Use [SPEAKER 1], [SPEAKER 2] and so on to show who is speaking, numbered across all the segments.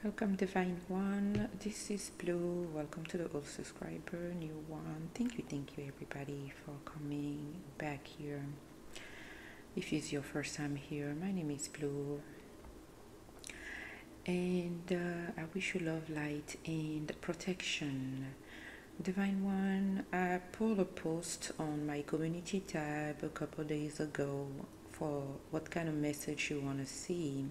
[SPEAKER 1] Welcome Divine One, this is Blue. Welcome to the old subscriber, new one. Thank you everybody for coming back here. If it's your first time here, my name is Blue. And I wish you love, light, and protection. Divine One, I pulled a post on my community tab a couple days ago for what kind of message you want to see,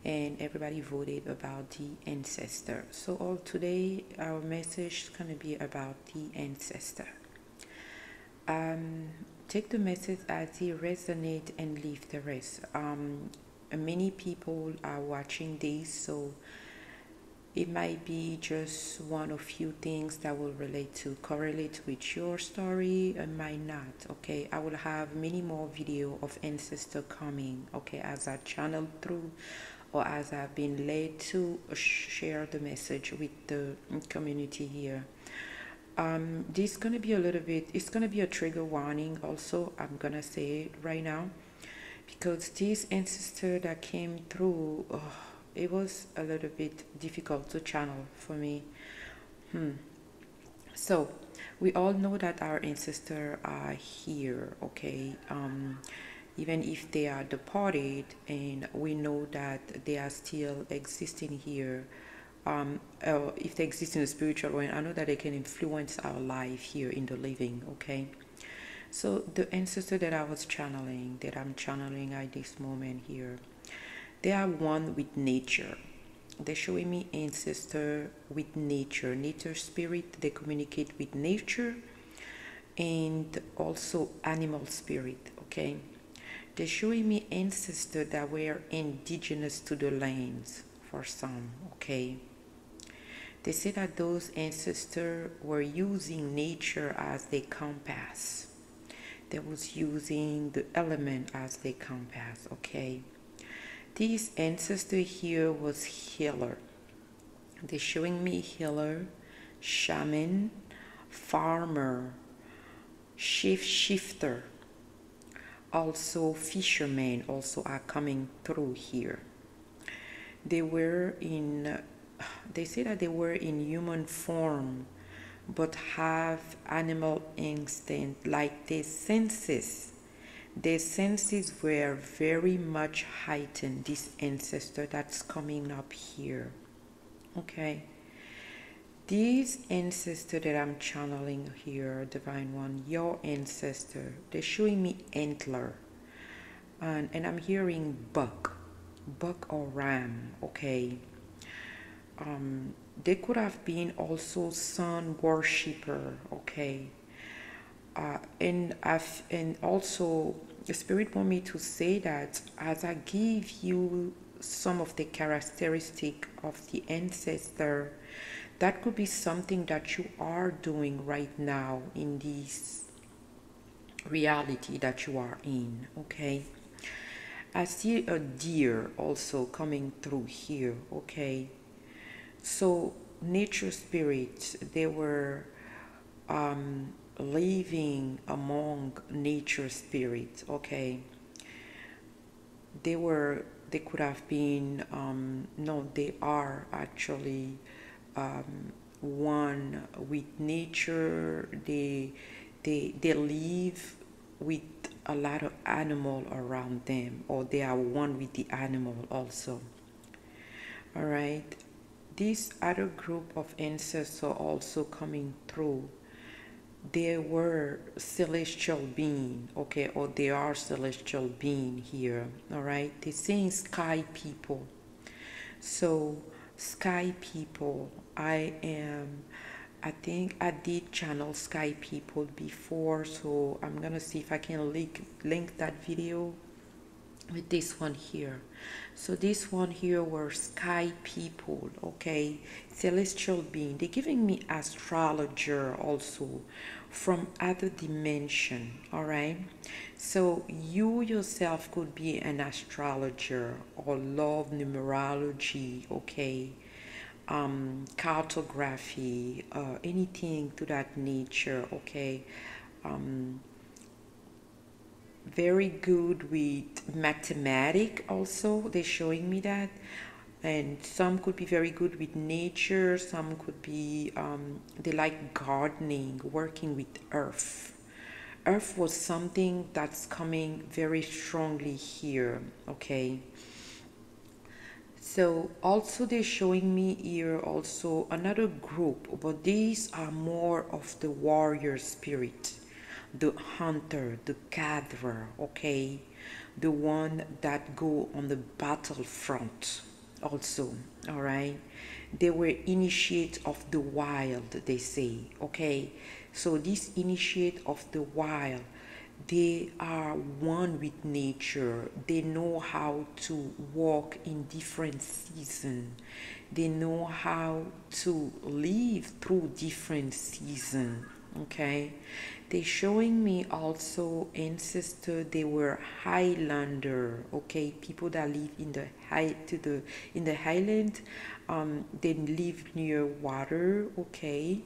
[SPEAKER 1] and everybody voted about the ancestor. So today our message is going to be about the ancestor. Take the message as it resonates and leave the rest. Many people are watching this, so it might be just one or few things that will correlate with your story, and might not. Okay, I will have many more video of ancestor coming, okay, as I channel through or as I've been led to share the message with the community here. This is gonna be a little bit, it's gonna be a trigger warning also, I'm gonna say it right now, because this ancestor that came through, it was a little bit difficult to channel for me. So we all know that our ancestors are here, okay, even if they are departed, and we know that they are still existing here. If they exist in the spiritual realm, I know that they can influence our life here in the living, okay? So the ancestor that I'm channeling at this moment here, they are one with nature. They're showing me ancestor with nature spirit. They communicate with nature and also animal spirit, okay? They're showing me ancestors that were indigenous to the lands for some, okay? They say that those ancestors were using nature as their compass. They was using the element as their compass, okay? This ancestor here was healer. They're showing me healer, shaman, farmer, shifter, also fishermen also are coming through here. They say that they were in human form, but have animal instinct, like their senses were very much heightened. This ancestor that's coming up here, okay? These ancestor that I'm channeling here, Divine One, your ancestor, they're showing me antler, and I'm hearing buck or ram, okay? They could have been also sun worshipper, okay? And also the spirit want me to say that as I give you some of the characteristic of the ancestor, that could be something that you are doing right now in this reality that you are in, okay? I see a deer also coming through here, okay? So nature spirits, they were living among nature spirits, okay? They could have been, no, they are actually one with nature. They live with a lot of animal around them, or they are one with the animal also. All right, this other group of ancestors also coming through, they were celestial being, okay, or they are celestial being here. All right, they're saying sky people. So sky people, I think I did channel sky people before, so I'm gonna see if I can link that video with this one here. So this one here were sky people, okay, celestial being. They're giving me astrologer also from other dimension. All right, so you yourself could be an astrologer or love numerology, okay, cartography, anything to that nature, okay. Very good with mathematics also, they're showing me that, and some could be very good with nature, some could be they like gardening, working with earth. Earth was something that's coming very strongly here, okay? So also they're showing me here also another group, but these are more of the warrior spirit, the hunter, the gatherer, okay? The one that go on the battlefront also, all right? They were initiate of the wild, they say, okay? So this initiate of the wild, they are one with nature. They know how to walk in different seasons. They know how to live through different seasons. Okay, they showing me also ancestor. They were Highlander. Okay, people that live in the highland. They live near water. Okay,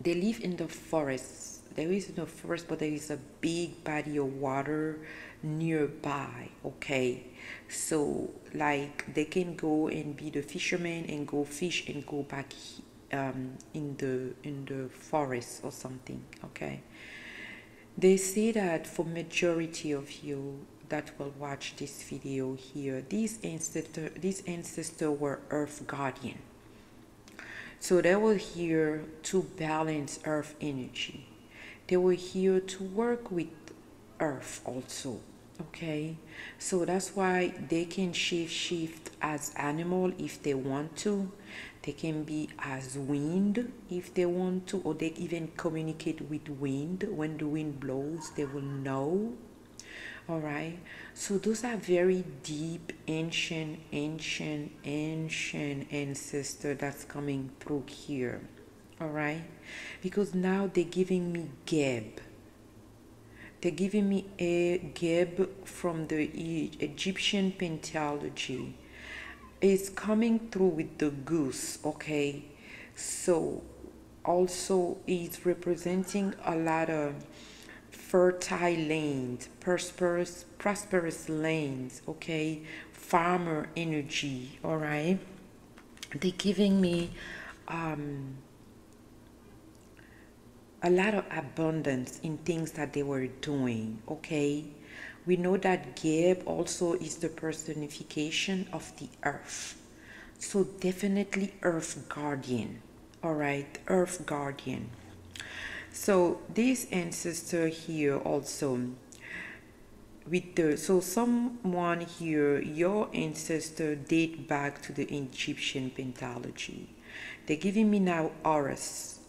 [SPEAKER 1] they live in the forest. There is no forest, but there is a big body of water nearby. Okay, so like they can go and be the fisherman and go fish and go back in the forest or something. Okay, they say that for majority of you that will watch this video here, these ancestors were earth guardian. So they were here to balance earth energy. They were here to work with earth also. Okay, so that's why they can shift as animal if they want to. They can be as wind if they want to, or they even communicate with wind. When the wind blows, they will know. All right, so those are very deep, ancient ancestor that's coming through here. All right, because now they're giving me Geb. They're giving me a Geb from the Egyptian pentology. It's coming through with the goose. Okay, so also it's representing a lot of fertile lands, prosperous lands, okay, farmer energy. All right, they're giving me a lot of abundance in things that they were doing. Okay, we know that Geb also is the personification of the earth, so definitely earth guardian. All right, earth guardian. So this ancestor here also with the, so someone here, your ancestor date back to the Egyptian pentology. They're giving me now Horus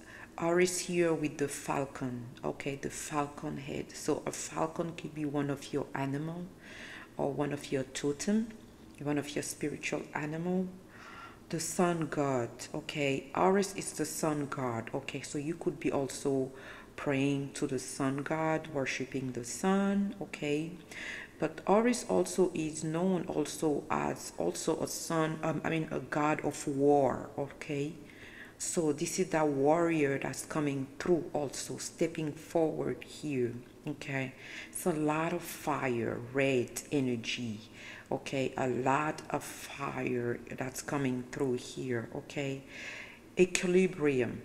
[SPEAKER 1] here with the falcon. Okay, the falcon head. So a falcon could be one of your animal or one of your totem, one of your spiritual animal. The sun god. Okay, Horus is the sun god. Okay, so you could be also praying to the sun god, worshiping the sun. Okay, but Horus also is known also as also a son, a god of war. Okay, so this is that warrior that's coming through also, stepping forward here. Okay, it's a lot of fire, red energy. Okay, a lot of fire that's coming through here. Okay, equilibrium,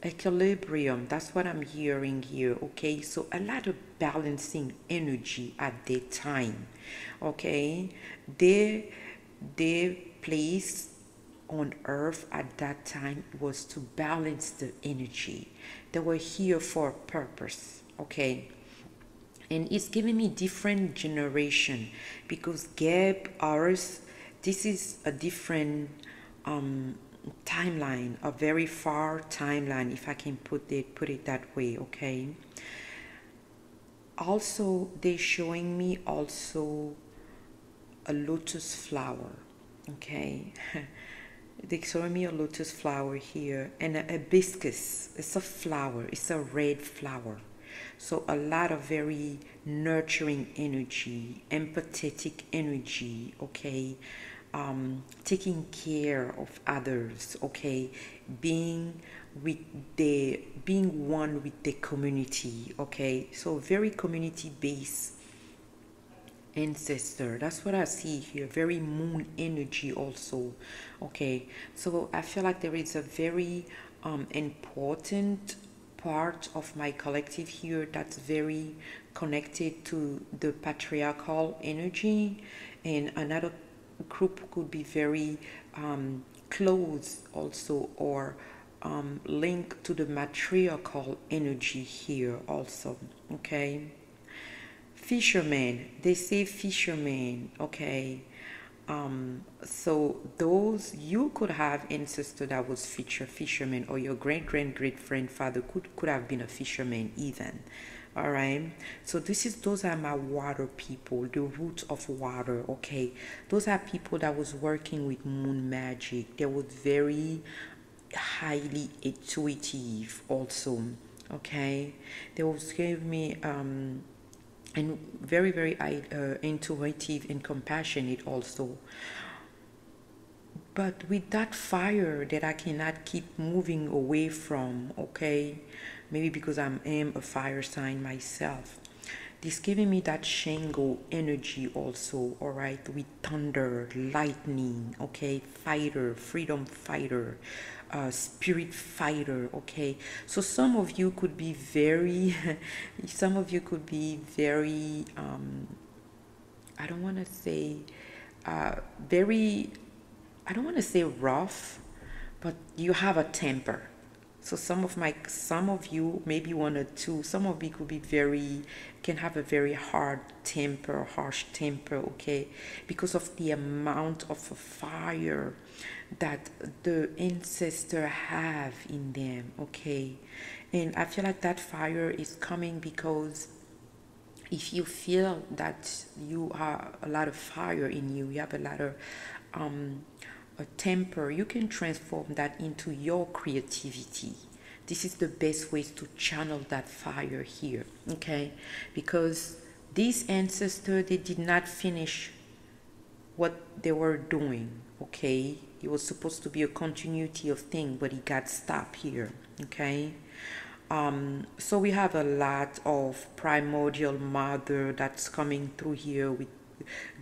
[SPEAKER 1] that's what I'm hearing here. Okay, so a lot of balancing energy at that time. Okay, their place on earth at that time was to balance the energy. They were here for a purpose. Okay, and it's giving me different generation because Geb, Horus, this is a different timeline, a very far timeline, if I can put it that way. Okay, also they're showing me also a lotus flower. Okay, they're showing me a lotus flower here and a hibiscus. It's a flower, it's a red flower. So a lot of very nurturing energy, empathetic energy. Okay, taking care of others. Okay, being one with the community. Okay, so very community based ancestor. That's what I see here. Very moon energy also. Okay, so I feel like there is a very important part of my collective here that's very connected to the patriarchal energy, and another group could be very close also, or linked to the matriarchal energy here also. Okay, fisherman, they say fisherman. Okay, so those, you could have ancestor that was fisherman, or your great grandfather could have been a fisherman even. All right, so those are my water people, the roots of water. Okay, those are people that was working with moon magic. They were very highly intuitive also. Okay, they was give me and very intuitive and compassionate also. But with that fire that I cannot keep moving away from. Okay, maybe because I am a fire sign myself, this giving me that Shango energy also. All right, with thunder, lightning. Okay, fighter, freedom fighter, spirit fighter. Okay, so some of you could be very some of you could be very I don't want to say very, I don't want to say rough, but you have a temper. So some of you, maybe one or two, some of you could be very, can have a very hard temper, harsh temper. Okay, because of the amount of fire that the ancestor have in them. Okay, and I feel like that fire is coming because if you feel that you have a lot of fire in you, you have a lot of a temper, you can transform that into your creativity. This is the best ways to channel that fire here. Okay, because these ancestors, they did not finish what they were doing. Okay, it was supposed to be a continuity of thing, but it got stopped here. Okay, so we have a lot of primordial mother that's coming through here with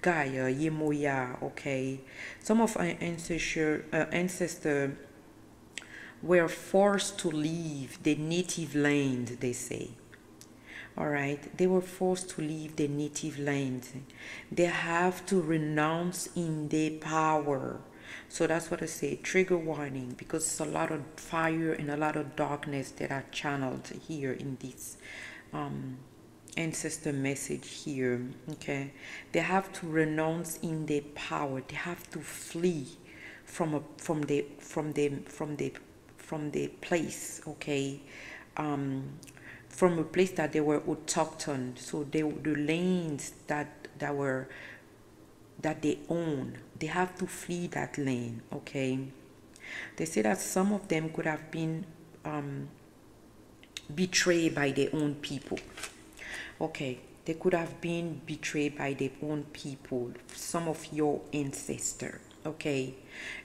[SPEAKER 1] Gaia, Yemoya. Okay, some of our ancestor were forced to leave the native land, they say. All right, they were forced to leave their native land. They have to renounce in their power. So that's what I say, trigger warning, because it's a lot of fire and a lot of darkness that are channeled here in this ancestor message here. Okay, they have to renounce in their power. They have to flee from the place. Okay, from a place that they were autochthon. So the lands that they own, they have to flee that land. Okay, they say that some of them could have been betrayed by their own people. Okay, they could have been betrayed by their own people, some of your ancestors. Okay,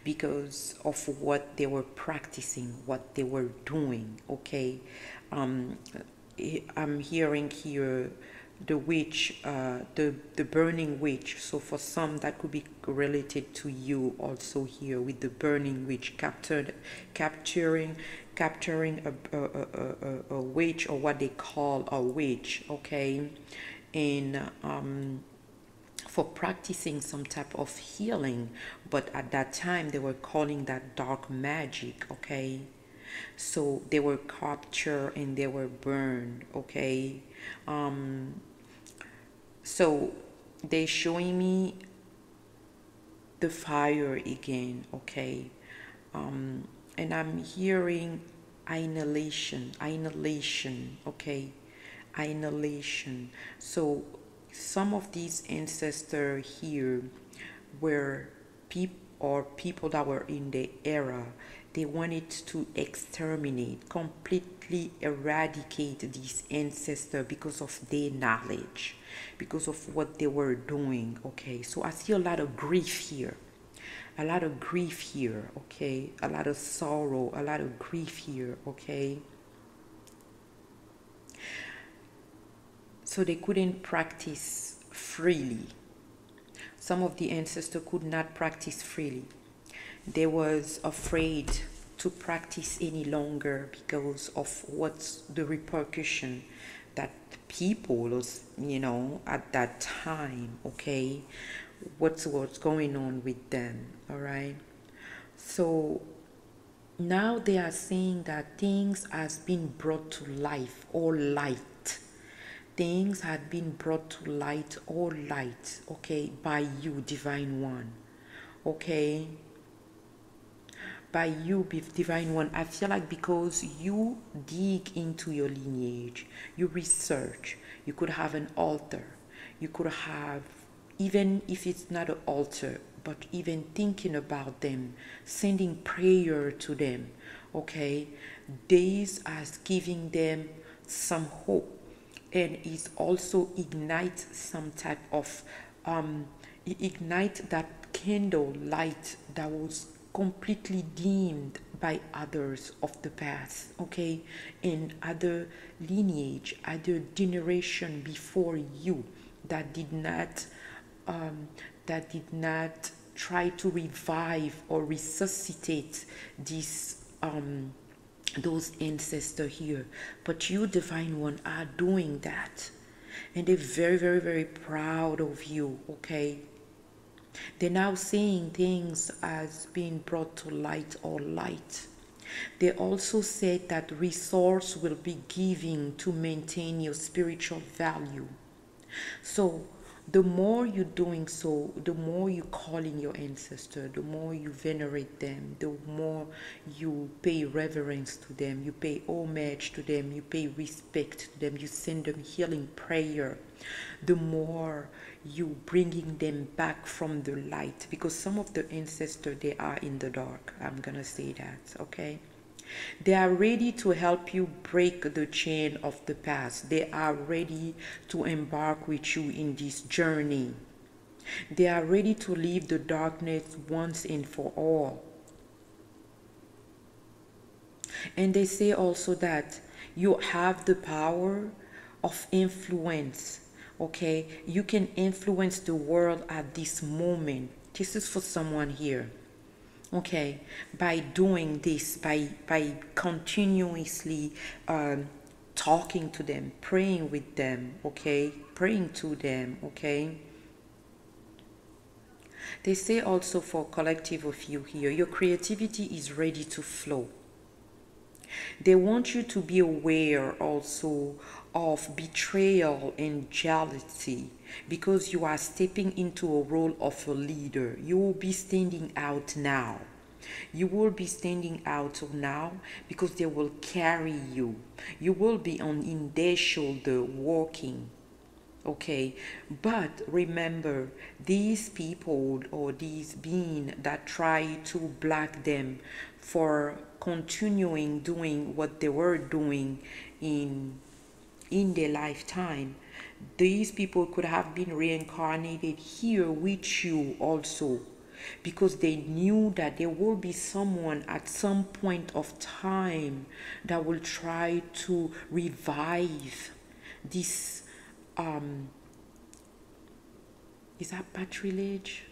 [SPEAKER 1] because of what they were practicing, what they were doing. Okay, I'm hearing here the witch, the burning witch. So for some, that could be related to you also here with the burning witch, capturing a witch, or what they call a witch. Okay, and for practicing some type of healing, but at that time they were calling that dark magic. Okay, so they were captured and they were burned. Okay, so they showing me the fire again. Okay, and I'm hearing annihilation. Okay, annihilation. So some of these ancestors here were people that were in the era, they wanted to exterminate, completely eradicate these ancestors because of their knowledge, because of what they were doing. Okay, so I see a lot of grief here, a lot of grief here. Okay, a lot of sorrow, a lot of grief here. Okay, so they couldn't practice freely. Some of the ancestors could not practice freely. They was afraid to practice any longer because of what's the repercussion that people was, at that time, okay, what's going on with them, all right? So now they are saying that things has been brought to life or light. Things had been brought to light or light, okay, by you, Divine One, okay? By you, Divine One. I feel like because you dig into your lineage, you research, you could have an altar, you could have, even if it's not an altar, but even thinking about them, sending prayer to them, okay? This as giving them some hope, and is also ignite some type of ignite that candle light that was completely dimmed by others of the past, okay, and other lineage, other generation before you that did not try to revive or resuscitate this those ancestors here. But you, Divine One, are doing that, and they're very, very, very proud of you, okay? They're now seeing things as being brought to light or light. They also said that resource will be given to maintain your spiritual value. So the more you're doing so, the more you call in your ancestor, the more you venerate them, the more you pay reverence to them, you pay homage to them, you pay respect to them, you send them healing prayer, the more you bringing them back from the light, because some of the ancestors, they are in the dark. I'm gonna say that, okay? They are ready to help you break the chain of the past. They are ready to embark with you in this journey. They are ready to leave the darkness once and for all. And they say also that you have the power of influence, okay? You can influence the world at this moment. This is for someone here. Okay, by doing this, by continuously talking to them, praying with them, okay, praying to them, okay. They say also for collective of you here, your creativity is ready to flow. They want you to be aware also of betrayal and jealousy, because you are stepping into a role of a leader. You will be standing out now. You will be standing out now because they will carry you. You will be in their shoulder walking. Okay, but remember, these people or these beings that try to block them for continuing doing what they were doing in their lifetime, these people could have been reincarnated here with you also, because they knew that there will be someone at some point of time that will try to revive this is that patrilage?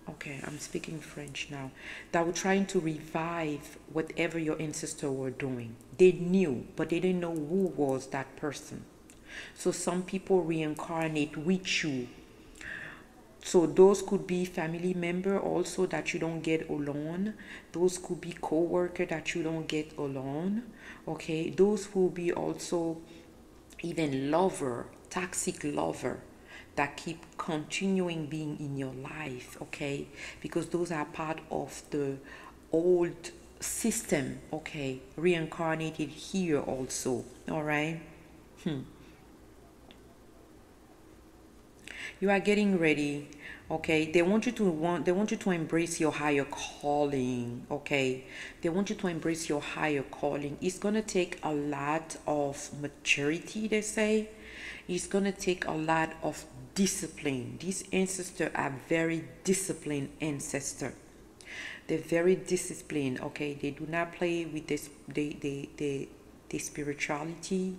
[SPEAKER 1] Okay, I'm speaking French now. That were trying to revive whatever your ancestors were doing. They knew, but they didn't know who was that person. So some people reincarnate with you. So those could be family member also that you don't get alone. Those could be co-worker that you don't get alone. Okay, those will be also even lover, toxic lover that keep continuing being in your life, okay, because those are part of the old system, okay, reincarnated here also. All right. You are getting ready, okay? They want you to embrace your higher calling, okay? They want you to embrace your higher calling. It's gonna take a lot of maturity, they say. It's gonna take a lot of discipline. These ancestors are very disciplined ancestors. They're very disciplined, okay? They do not play with this. They the spirituality.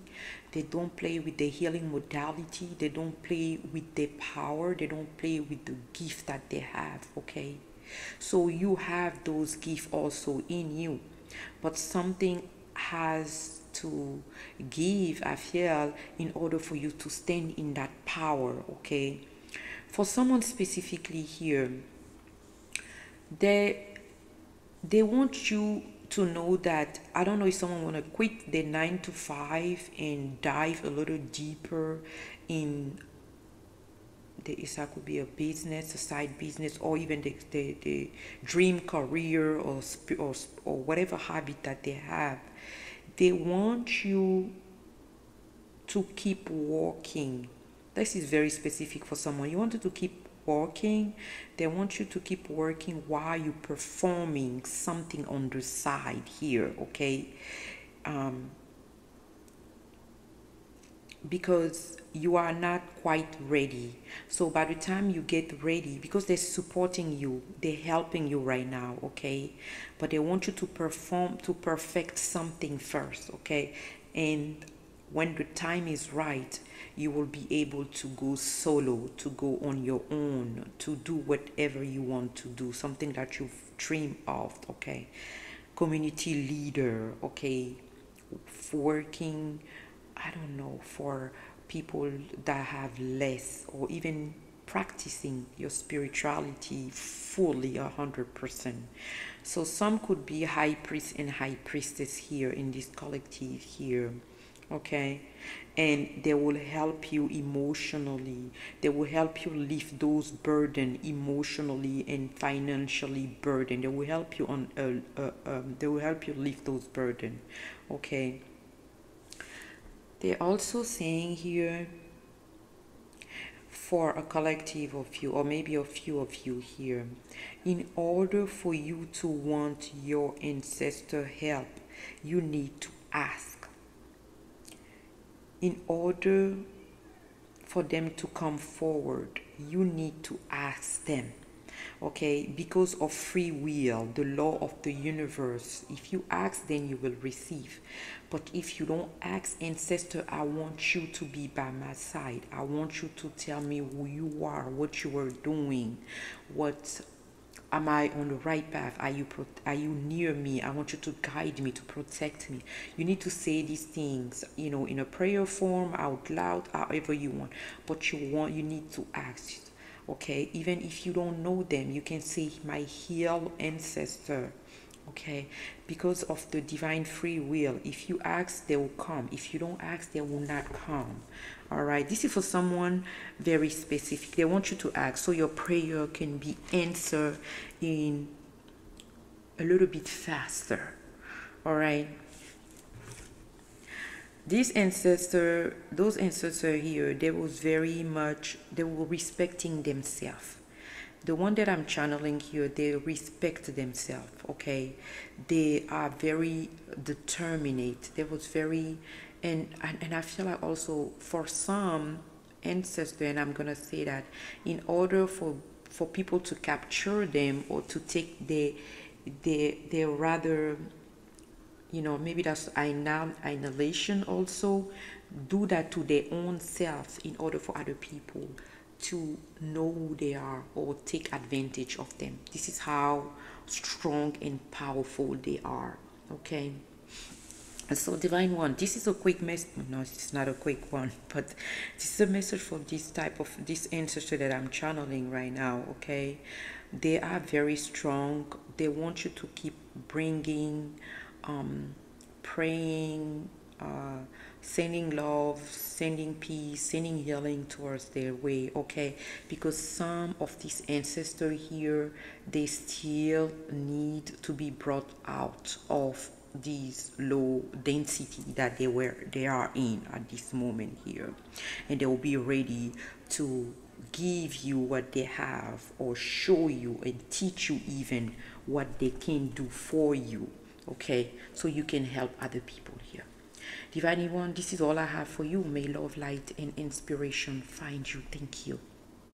[SPEAKER 1] They don't play with the healing modality. They don't play with the power. They don't play with the gift that they have, okay? So you have those gifts also in you, but something has to give, I feel, in order for you to stand in that power, okay? For someone specifically here, they want you to know that, I don't know if someone want to quit the 9 to 5 and dive a little deeper in that could be a business, a side business, or even the dream career, or whatever habit that they have. They want you to keep working. This is very specific for someone. You want to keep working. They want you to keep working while you're performing something on the side here, okay? Because you are not quite ready. So by the time you get ready, because they're supporting you, they're helping you right now, okay? But they want you to perform, to perfect something first, okay? And when the time is right, you will be able to go solo, to go on your own, to do whatever you want to do, something that you've dreamed of, okay? Community leader, okay? Working, I don't know, for people that have less, or even practicing your spirituality fully 100%. So some could be high priest and high priestess here in this collective here, okay? And they will help you emotionally. They will help you lift those burden emotionally and financially burden. They will help you on they will help you lift those burden, okay? They're also saying here, for a collective of you, or maybe a few of you here, in order for you to want your ancestor help, you need to ask. In order for them to come forward, you need to ask them, okay? Because of free will, the law of the universe. If you ask, then you will receive. But if you don't ask, ancestor, I want you to be by my side. I want you to tell me who you are, what you are doing, what am I on the right path? Are you near me? I want you to guide me, to protect me. You need to say these things, you know, in a prayer form, out loud, however you want. But you need to ask, okay? Even if you don't know them, you can say, my healed ancestor, okay? Because of the divine free will, if you ask, they will come. If you don't ask, they will not come. All right, this is for someone very specific. They want you to ask, so your prayer can be answered in a little bit faster. All right, those ancestors here, they were respecting themselves. The one that I'm channeling here, they respect themselves, okay? They are very determined. They was very, and I feel like also for some ancestors, and I'm gonna say that in order for people to capture them, or to take they rather, you know, maybe that's annihilation also, do that to their own selves in order for other people to know who they are or take advantage of them. This is how strong and powerful they are, okay? And so, Divine One, this is a quick message. No, it's not a quick one, but this is a message for this ancestor that I'm channeling right now, okay? They are very strong. They want you to keep bringing, praying, sending love, sending peace, sending healing towards their way, okay? Because some of these ancestors here, they still need to be brought out of these low density that they are in at this moment here, and they will be ready to give you what they have, or show you and teach you even what they can do for you, okay? So you can help other people here. Divine One, this is all I have for you. May love, light, and inspiration find you. Thank you.